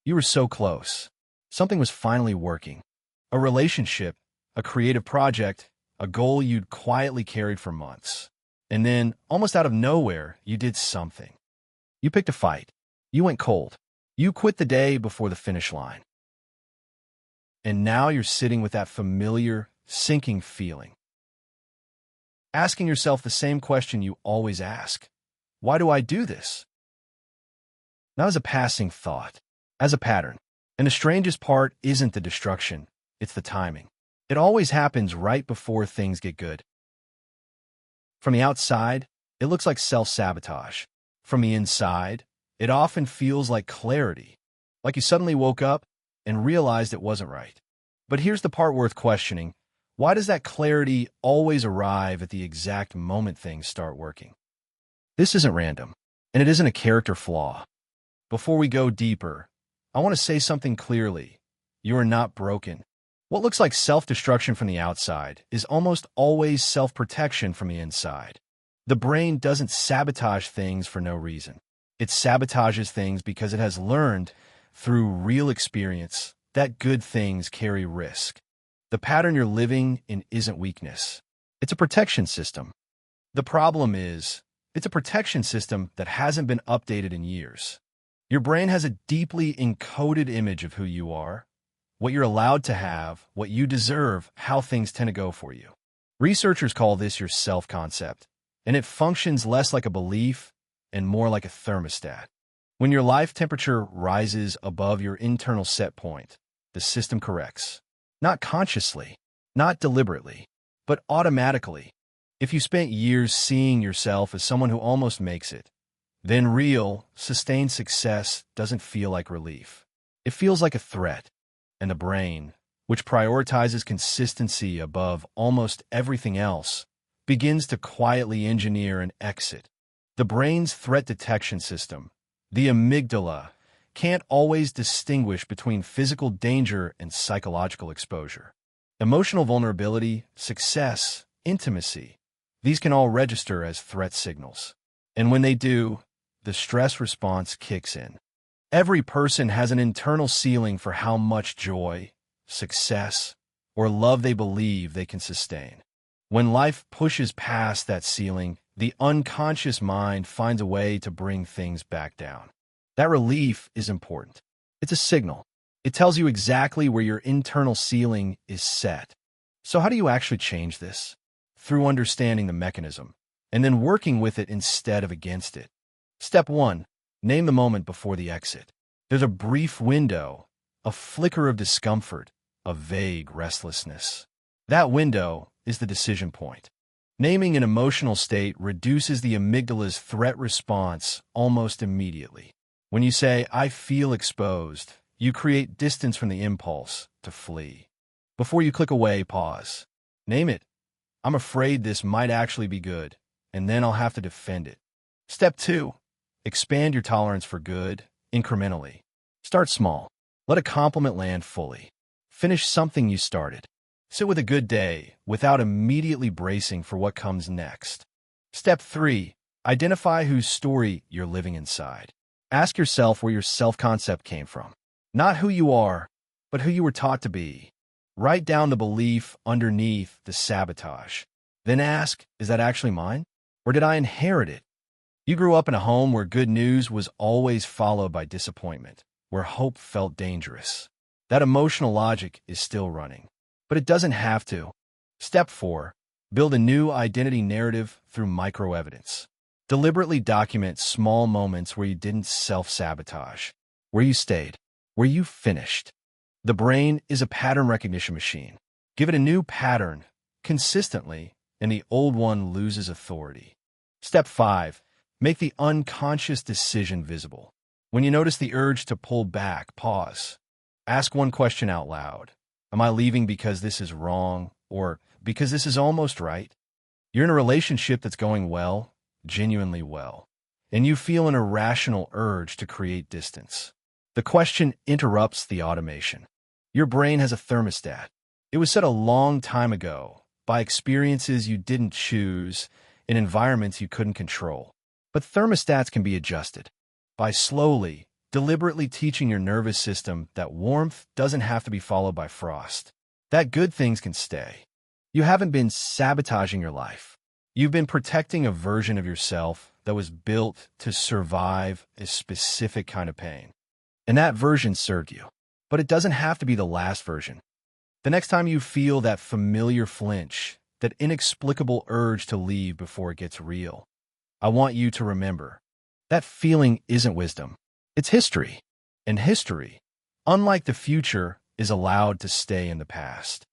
You were so close. Something was finally working. A relationship, a creative project, a goal you'd quietly carried for months. And then, almost out of nowhere, you did something. You picked a fight. You went cold. You quit the day before the finish line. And now you're sitting with that familiar, sinking feeling. Asking yourself the same question you always ask. Why do I do this? Not as a passing thought, as a pattern. And the strangest part isn't the destruction, it's the timing. It always happens right before things get good. From the outside, it looks like self-sabotage. From the inside, it often feels like clarity, like you suddenly woke up and realized it wasn't right. But here's the part worth questioning. Why does that clarity always arrive at the exact moment things start working? This isn't random, and it isn't a character flaw. Before we go deeper, I want to say something clearly. You are not broken. What looks like self-destruction from the outside is almost always self-protection from the inside. The brain doesn't sabotage things for no reason. It sabotages things because it has learned, through real experience, that good things carry risk. The pattern you're living in isn't weakness. It's a protection system. The problem is, it's a protection system that hasn't been updated in years. Your brain has a deeply encoded image of who you are, what you're allowed to have, what you deserve, how things tend to go for you. Researchers call this your self-concept, and it functions less like a belief and more like a thermostat. When your life temperature rises above your internal set point, the system corrects. Not consciously, not deliberately, but automatically. If you spent years seeing yourself as someone who almost makes it, then real, sustained success doesn't feel like relief. It feels like a threat. And the brain, which prioritizes consistency above almost everything else, begins to quietly engineer an exit. The brain's threat detection system, the amygdala, can't always distinguish between physical danger and psychological exposure. Emotional vulnerability, success, intimacy, these can all register as threat signals. And when they do, the stress response kicks in. Every person has an internal ceiling for how much joy, success, or love they believe they can sustain. When life pushes past that ceiling, the unconscious mind finds a way to bring things back down. That relief is important. It's a signal. It tells you exactly where your internal ceiling is set. So how do you actually change this? Through understanding the mechanism, and then working with it instead of against it. Step 1. Name the moment before the exit. There's a brief window, a flicker of discomfort, a vague restlessness. That window is the decision point. Naming an emotional state reduces the amygdala's threat response almost immediately. When you say, "I feel exposed," you create distance from the impulse to flee. Before you click away, pause. Name it. "I'm afraid this might actually be good, and then I'll have to defend it." Step 2. Expand your tolerance for good, incrementally. Start small. Let a compliment land fully. Finish something you started. Sit with a good day without immediately bracing for what comes next. Step 3. Identify whose story you're living inside. Ask yourself where your self-concept came from. Not who you are, but who you were taught to be. Write down the belief underneath the sabotage. Then ask, is that actually mine? Or did I inherit it? You grew up in a home where good news was always followed by disappointment, where hope felt dangerous. That emotional logic is still running, but it doesn't have to. Step 4. Build a new identity narrative through microevidence. Deliberately document small moments where you didn't self-sabotage, where you stayed, where you finished. The brain is a pattern recognition machine. Give it a new pattern consistently, and the old one loses authority. Step 5. Make the unconscious decision visible. When you notice the urge to pull back, pause. Ask one question out loud. Am I leaving because this is wrong, or because this is almost right? You're in a relationship that's going well, genuinely well, and you feel an irrational urge to create distance. The question interrupts the automation. Your brain has a thermostat. It was set a long time ago by experiences you didn't choose in environments you couldn't control. But thermostats can be adjusted by slowly, deliberately teaching your nervous system that warmth doesn't have to be followed by frost, that good things can stay. You haven't been sabotaging your life. You've been protecting a version of yourself that was built to survive a specific kind of pain. And that version served you. But it doesn't have to be the last version. The next time you feel that familiar flinch, that inexplicable urge to leave before it gets real, I want you to remember that feeling isn't wisdom. It's history. And history, unlike the future, is allowed to stay in the past.